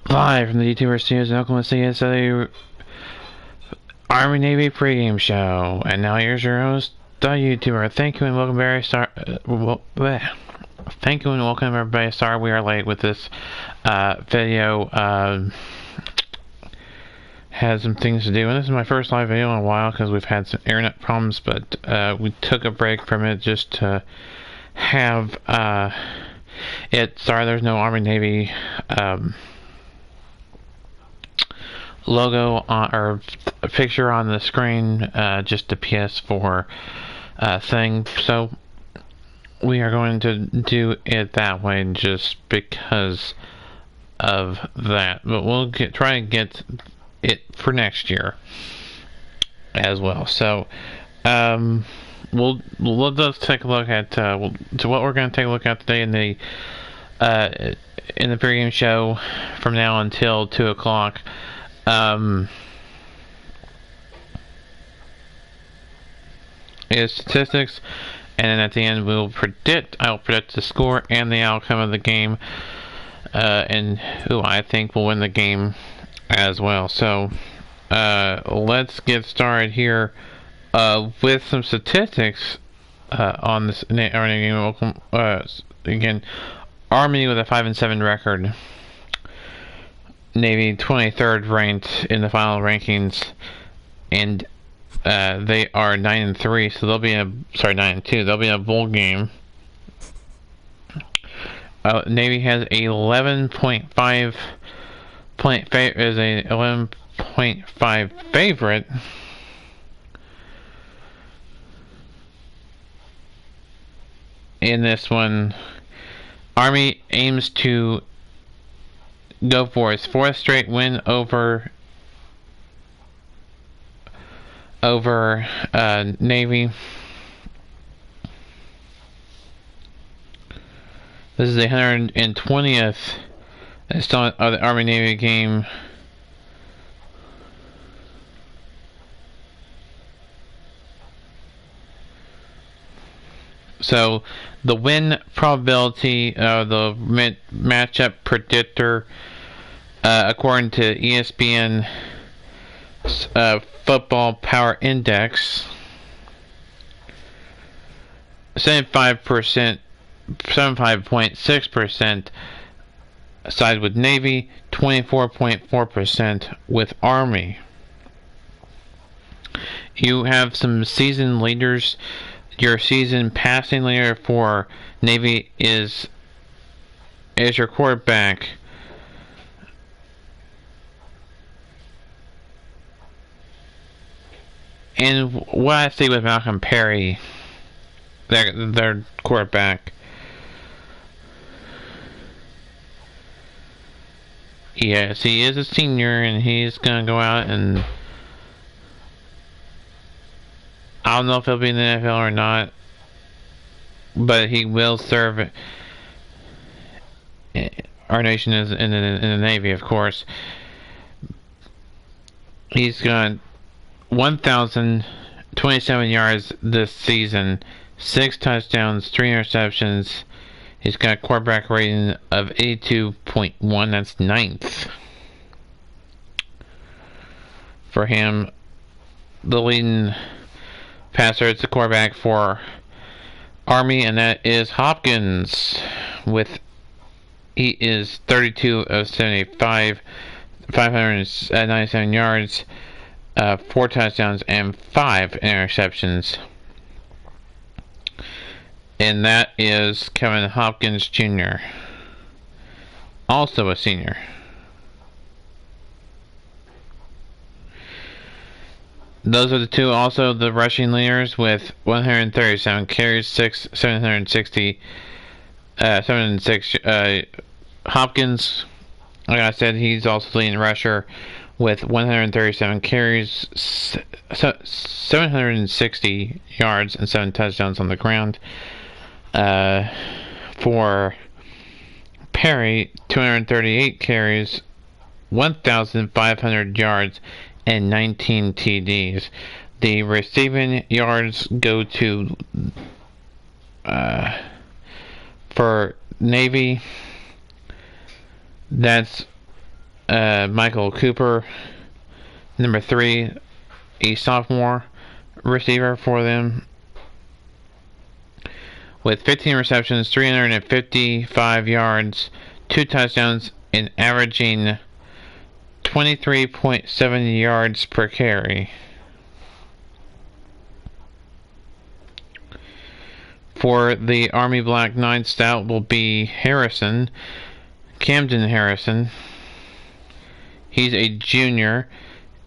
Live from the YouTuber studios in Oklahoma City, it's a Army Navy pregame show. And now here's your host, the YouTuber. Thank you and welcome Thank you and welcome everybody. Sorry we are late with this video. Had some things to do, and this is my first live video in a while because we've had some internet problems, but we took a break from it just to have sorry there's no Army Navy logo on, or a picture on the screen, just a PS4 thing, so we are going to do it that way just because of that, but we'll try and get it for next year as well. So let's take a look at what we're going to take a look at today in the pregame show from now until 2 o'clock. Is statistics, and then at the end I will predict the score and the outcome of the game, and who I think will win the game as well. So let's get started here with some statistics on this game. Again, Army with a 5-7 record, Navy 23rd ranked in the final rankings, and they are 9-3, so they'll be 9-2. They'll be in a bowl game. Navy has a 11.5 is a 11.5 favorite. In this one, Army aims to go for its fourth straight win over Navy. This is the 120th installment of the Army Navy game. So the win probability, the matchup predictor, according to ESPN Football Power Index, 75.6% side with Navy, 24.4% with Army. You have some season leaders. Your season passing leader for Navy is your quarterback, and what I see with Malcolm Perry, their quarterback, yes, he is a senior, and he's gonna go out, and I don't know if he'll be in the NFL or not, but he will serve our nation in the Navy, of course. He's got 1,027 yards this season, 6 touchdowns, 3 interceptions. He's got a quarterback rating of 82.1. That's 9th for him. The leading passer is the quarterback for Army, and that is Hopkins. He is 32 of 75, 597 yards, 4 touchdowns, and 5 interceptions. And that is Kevin Hopkins Jr., also a senior. Those are the two, also the rushing leaders with 137 carries, 706 Hopkins, like I said, he's also the leading rusher with 137 carries, 760 yards, and 7 touchdowns on the ground. For Perry, 238 carries, 1,500 yards, and 19 TDs. The receiving yards go to for Navy. That's Michael Cooper. Number 3, a sophomore receiver for them, with 15 receptions, 355 yards, 2 touchdowns, and averaging 23.7 yards per carry. For the Army Black Knights, that will be Camden Harrison. He's a junior.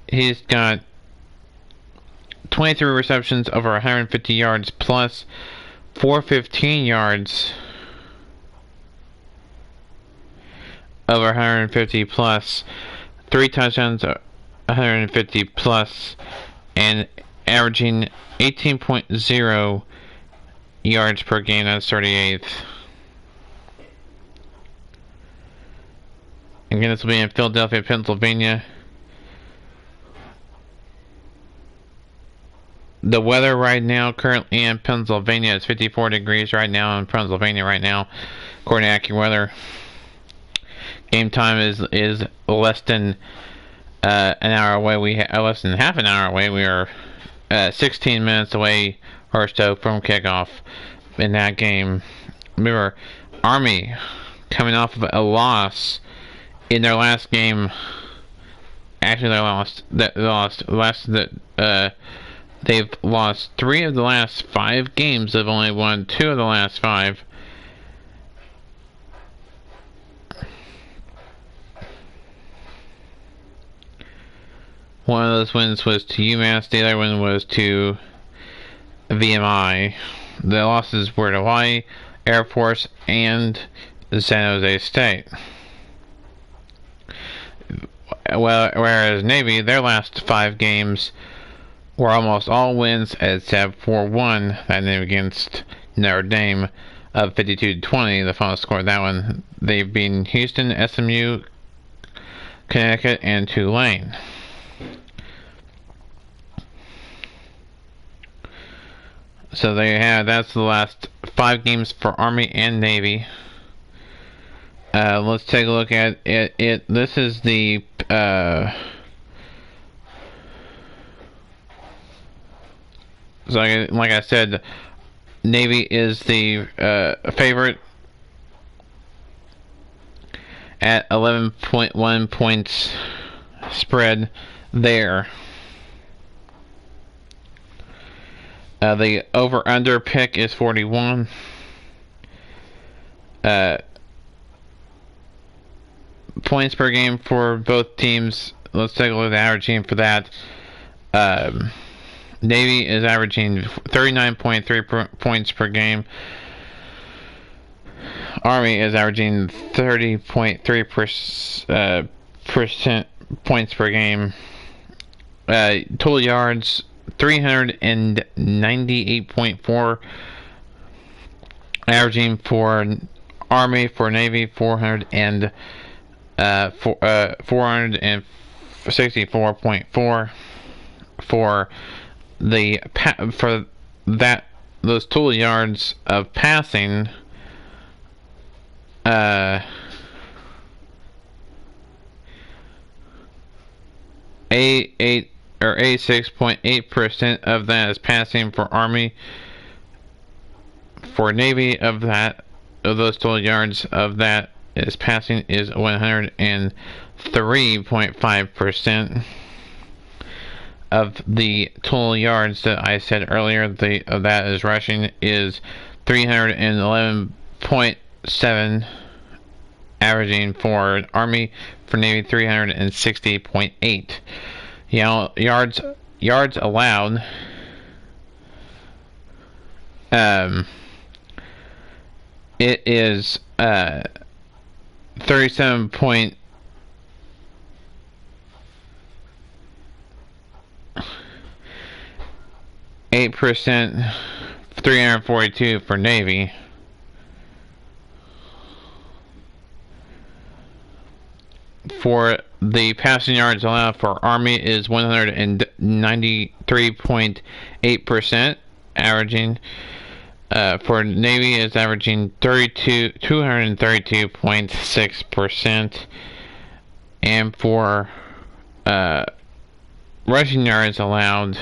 He's got 23 receptions over 150 yards plus 415 yards over 150 plus 3 touchdowns 150 plus, and averaging 18.0 yards per game. That's 38th. Again, this will be in Philadelphia, Pennsylvania. The weather right now, currently in Pennsylvania, is 54 degrees right now in Pennsylvania right now, according to AccuWeather. Game time is less than an hour away. Less than half an hour away. We are 16 minutes away or so from kickoff in that game. Remember, Army coming off of a loss in their last game. Actually, they've lost 3 of the last 5 games. They've only won 2 of the last 5. One of those wins was to UMass. The other one was to VMI. The losses were to Hawaii, Air Force, and San Jose State. Whereas Navy, their last 5 games were almost all wins except for one, that name against Notre Dame, of 52-20, the final score of that one. They've beaten Houston, SMU, Connecticut, and Tulane. So that's the last 5 games for Army and Navy. Let's take a look at it. This is the so like I said, Navy is the favorite at 11.1 points spread there. The over-under pick is 41. Points per game for both teams. Let's take a look at the averaging for that. Navy is averaging 39.3 points per game. Army is averaging 30.3% points per game. Total yards 398.4, averaging for Army. For Navy 464.4 for those total yards of passing. Or 86.8% of that is passing for Army. For Navy, of those total yards of that is passing is 103.5%. Of the total yards that I said earlier, of that is rushing is 311.7, averaging for Army. For Navy, 360.8. Yards allowed. It is 37.8%, 342 for Navy. For the passing yards allowed for Army is 193.8%, averaging. For Navy is averaging 232.6%. And for rushing yards allowed,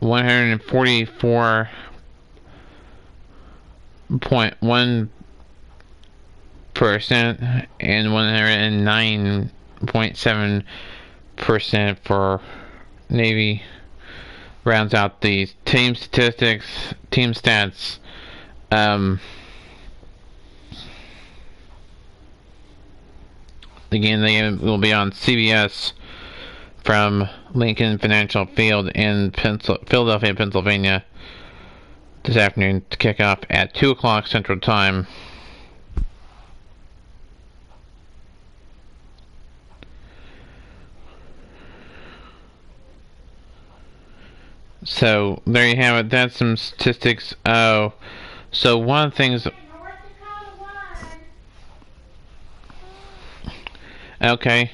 144.1% and 109.7% for Navy. Rounds out the team statistics, team stats. Again, they will be on CBS from Lincoln Financial Field in Philadelphia, Pennsylvania this afternoon to kick off at 2 o'clock Central Time. So, there you have it. That's some statistics. So one of the things... Okay.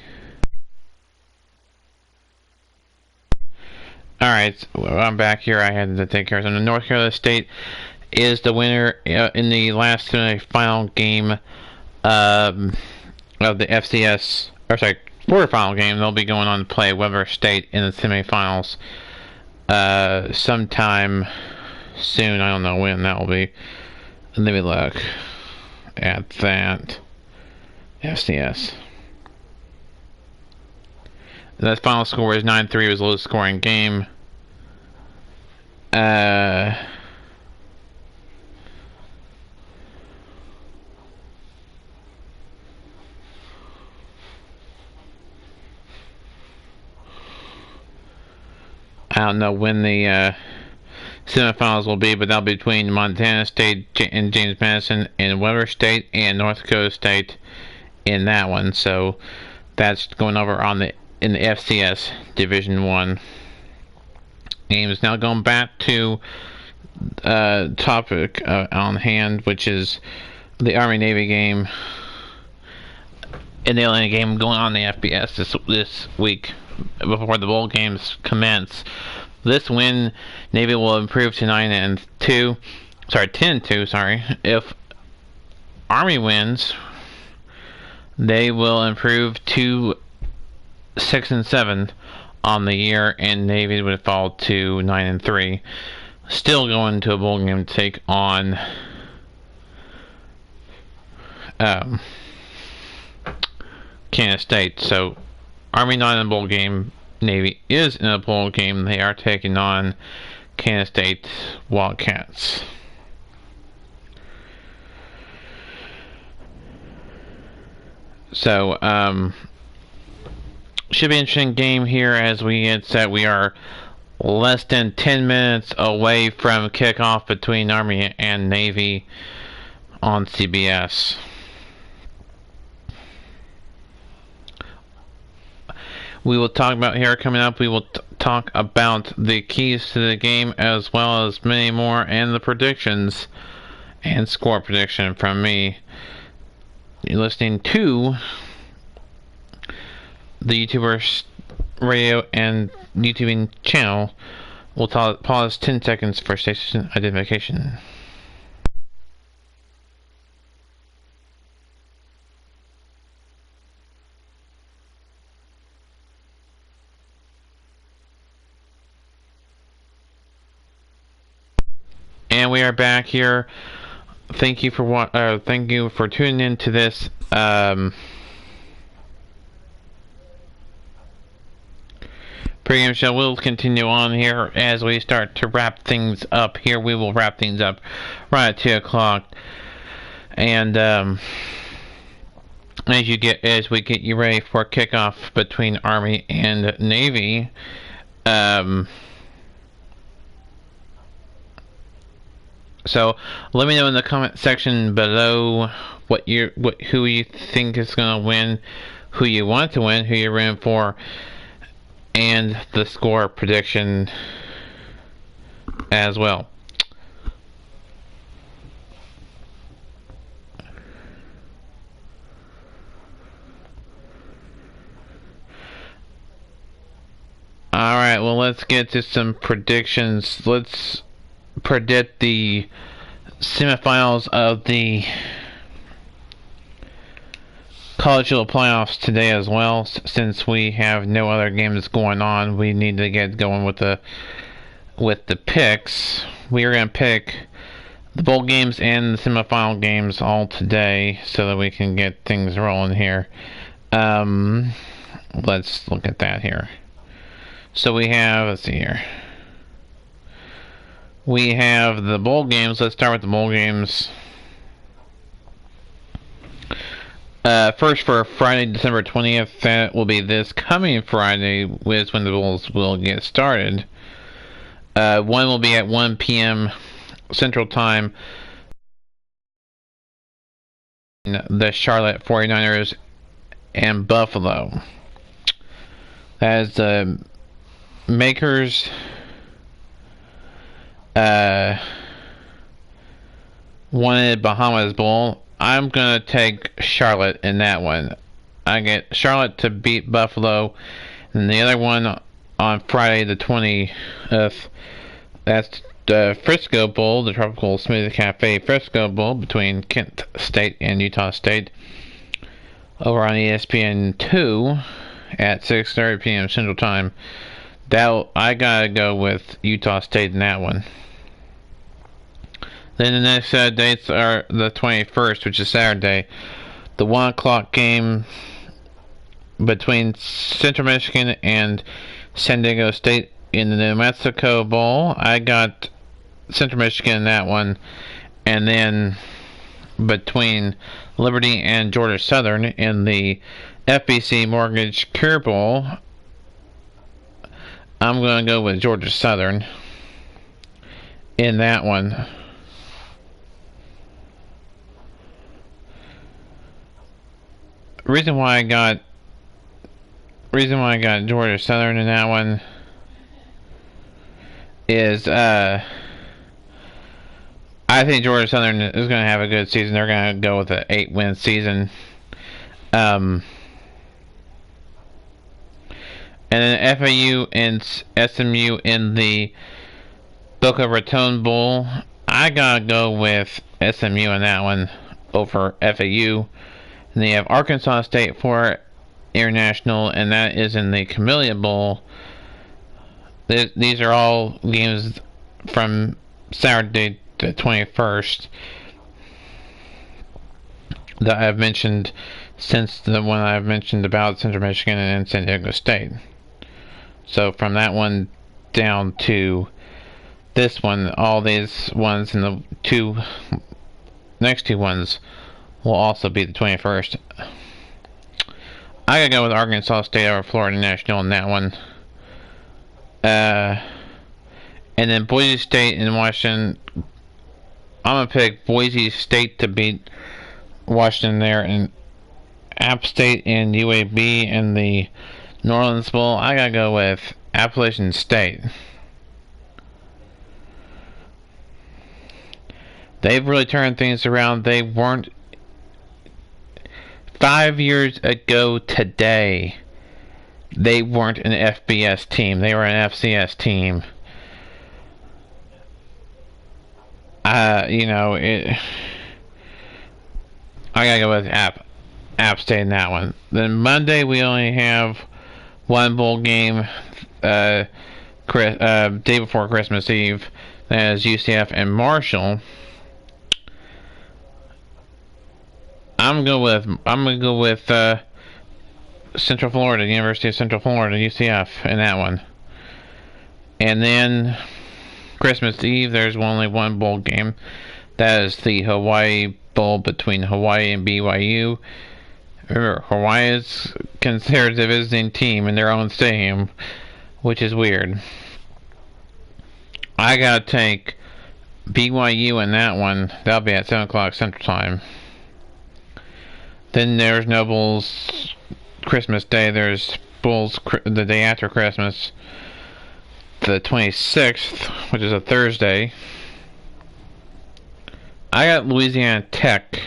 Alright, I'm back here. I had to take care of something. North Carolina State is the winner in the last final game of the FCS, or sorry, quarterfinal game. They'll be going on to play Weber State in the semifinals sometime soon. I don't know when that will be. Let me look at that. FCS. That final score is 9-3. It was the lowest scoring game. I don't know when the semifinals will be, but that'll be between Montana State and James Madison and Weber State and North Dakota State in that one. So that's going over in the FCS Division 1. Game is now going back to topic on hand, which is the Army-Navy game and the Atlanta game going on in the FBS this week before the bowl games commence. This win, Navy will improve to 10-2. If Army wins, they will improve to 6-7 on the year, and Navy would fall to 9-3. Still going to a bowl game to take on Kansas State. So Army not in a bowl game. Navy is in a bowl game. They are taking on Kansas State Wildcats. So should be an interesting game here as we get set. We are less than 10 minutes away from kickoff between Army and Navy on CBS. We will talk about here coming up. We will talk about the keys to the game as well as many more, and the predictions and score prediction from me. You're listening to the YouTuber radio and YouTubing channel. We'll pause 10 seconds for station identification. And we are back here. Thank you for tuning in to this pregame show. Will continue on here as we start to wrap things up here. We will wrap things up right at 2 o'clock. And as we get you ready for kickoff between Army and Navy, so let me know in the comment section below who you think is going to win, who you want to win, who you're rooting for, and the score prediction as well. Alright, well, let's get to some predictions. Let's predict the semifinals of the college football playoffs today as well. Since we have no other games going on, we need to get going with the picks. We are going to pick the bowl games and the semifinal games all today so that we can get things rolling here. Let's look at that here. So we have, let's see here. We have the bowl games. Let's start with the bowl games. First for Friday, December 20th, that will be this coming Friday, is when the bowls will get started. One will be at 1 p.m. Central Time. The Charlotte 49ers and Buffalo. That is the Makers wanted Bahamas Bowl. I'm going to take Charlotte in that one. I get Charlotte to beat Buffalo. And the other one on Friday the 20th, that's the Frisco Bowl, the Tropical Smoothie Cafe Frisco Bowl between Kent State and Utah State. Over on ESPN 2 at 6:30 p.m. Central Time. I gotta go with Utah State in that one. Then the next dates are the 21st, which is Saturday. The 1 o'clock game between Central Michigan and San Diego State in the New Mexico Bowl. I got Central Michigan in that one. And then between Liberty and Georgia Southern in the FBC Mortgage Cure Bowl, I'm going to go with Georgia Southern in that one. Reason why I got Georgia Southern in that one is I think Georgia Southern is going to have a good season. They're going to go with an 8-win season. And then FAU and SMU in the Boca Raton Bowl. I gotta go with SMU in that one over FAU. And they have Arkansas State for International, and that is in the Camellia Bowl. These are all games from Saturday the 21st that I've mentioned since the one I've mentioned about Central Michigan and San Diego State. So from that one down to this one, all these ones and the next two ones will also be the 21st. I gotta go with Arkansas State over Florida National in that one. And then Boise State and Washington. I'm gonna pick Boise State to beat Washington there, and App State and UAB in the New Orleans Bowl. I gotta go with Appalachian State. They've really turned things around. They weren't 5 years ago today. They weren't an FBS team. They were an FCS team. I gotta go with App State in that one. Then Monday we only have one bowl game. Day before Christmas Eve. That is UCF and Marshall. I'm gonna go with Central Florida, University of Central Florida, UCF in that one. And then Christmas Eve, there's only one bowl game. That is the Hawaii Bowl between Hawaii and BYU. Remember, Hawaii is considered a visiting team in their own stadium, which is weird. I gotta take BYU in that one. That'll be at 7 o'clock Central Time. Then there's no Bulls Christmas Day. There's Bulls the day after Christmas, the 26th, which is a Thursday. I got Louisiana Tech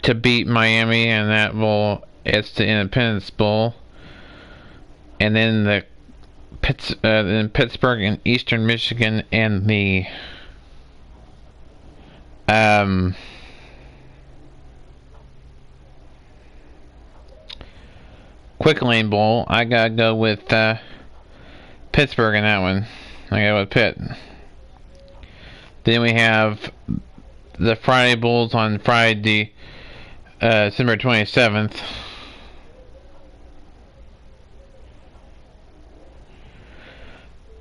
to beat Miami in that bowl. It's the Independence Bowl. And then the Pittsburgh and Eastern Michigan and the Quick Lane Bowl, I gotta go with Pittsburgh in that one. I gotta go with Pitt. Then we have the Friday Bowls on Friday, December 27th.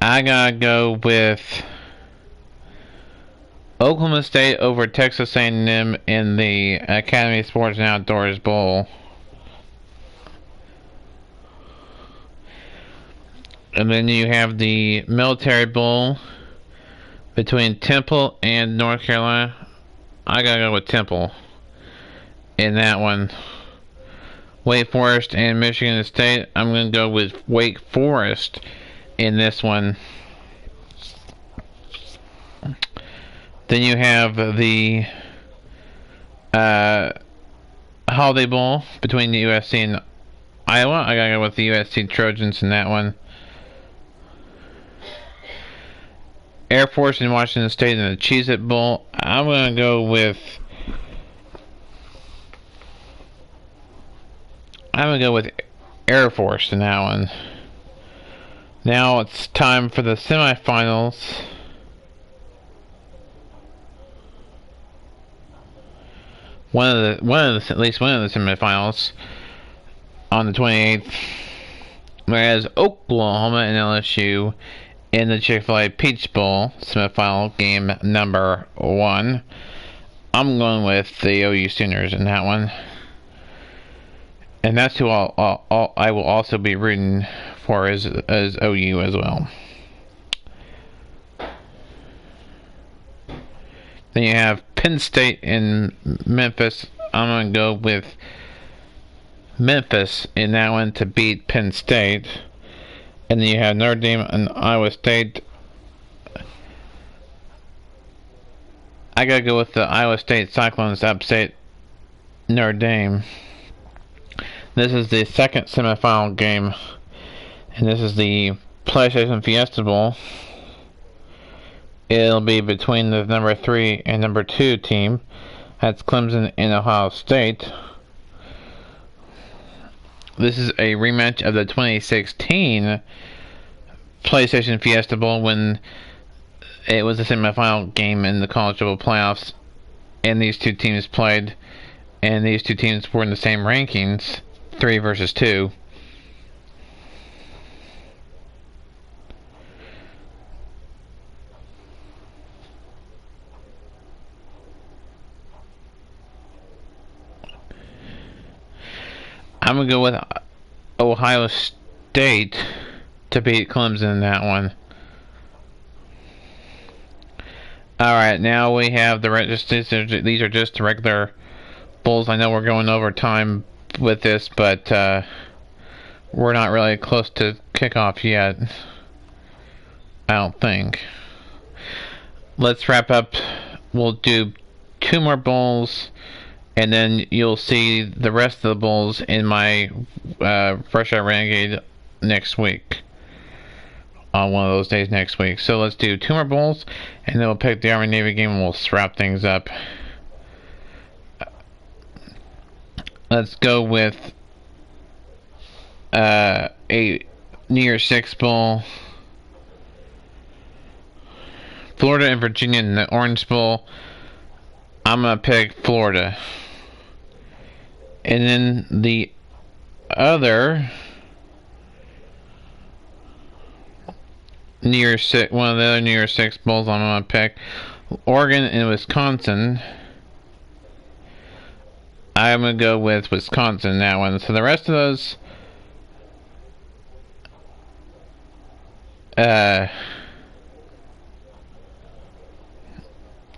I gotta go with Oklahoma State over Texas A&M in the Academy Sports and Outdoors Bowl. And then you have the Military Bowl between Temple and North Carolina. I gotta go with Temple in that one. Wake Forest and Michigan State. I'm gonna go with Wake Forest in this one. Then you have the Holiday Bowl between the USC and Iowa. I gotta go with the USC Trojans in that one. Air Force and Washington State in the Cheez-It Bowl. I'm gonna go with Air Force in that one. Now it's time for the semifinals. At least one of the semifinals on the 28th. Whereas Oklahoma and LSU in the Chick-fil-A Peach Bowl semifinal game number 1. I'm going with the OU Sooners in that one. And that's who I will also be rooting for as OU as well. Then you have Penn State in Memphis. I'm going to go with Memphis in that one to beat Penn State. And then you have Notre Dame and Iowa State. I gotta go with the Iowa State Cyclones upset Notre Dame. This is the second semifinal game, and this is the PlayStation Fiesta Bowl. It'll be between the number 3 and number 2 team. That's Clemson and Ohio State. This is a rematch of the 2016 PlayStation Fiesta Bowl when it was a semifinal game in the college football playoffs, and these two teams played, and these two teams were in the same rankings, 3 versus 2. I'm going to go with Ohio State to beat Clemson in that one. Alright, now we have these are just the regular bowls. I know we're going over time with this, but we're not really close to kickoff yet. I don't think. Let's wrap up. We'll do 2 more bowls, and then you'll see the rest of the bowls in my Fresh Out Renegade next week. On one of those days next week. So let's do 2 more bowls, and then we'll pick the Army Navy game, and we'll wrap things up. Let's go with a New Year's 6 bowl. Florida and Virginia in the Orange Bowl. I'm gonna pick Florida. And then the other one of the other New Year's 6 bowls I'm gonna pick, Oregon and Wisconsin. I'm gonna go with Wisconsin in that one. So the rest of those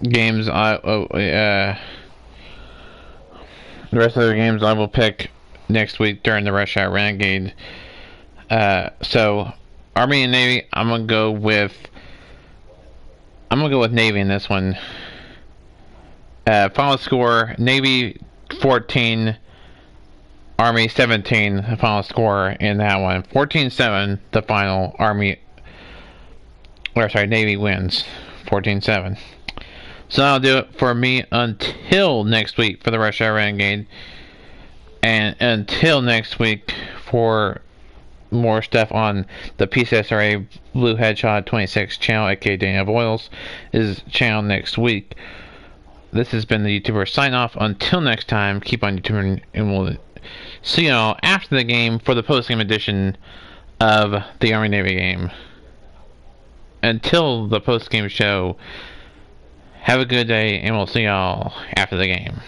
games, the rest of the games I will pick next week during the Rush Hour Renegade. So Army and Navy, I'm gonna go with Navy in this one. Final score: Navy 14, Army 17. The final score in that one, 14-7. The final Navy wins, 14-7. So that'll do it for me until next week for the Rush Hour Renegade, and until next week for for more stuff on the PCSRA Blue Hedgehog 26 channel, aka Daniel Boyles' channel next week. This has been the YouTuber sign off. Until next time, keep on YouTubing, and we'll see y'all after the game for the post-game edition of the Army Navy game. Until the post-game show, have a good day, and we'll see y'all after the game.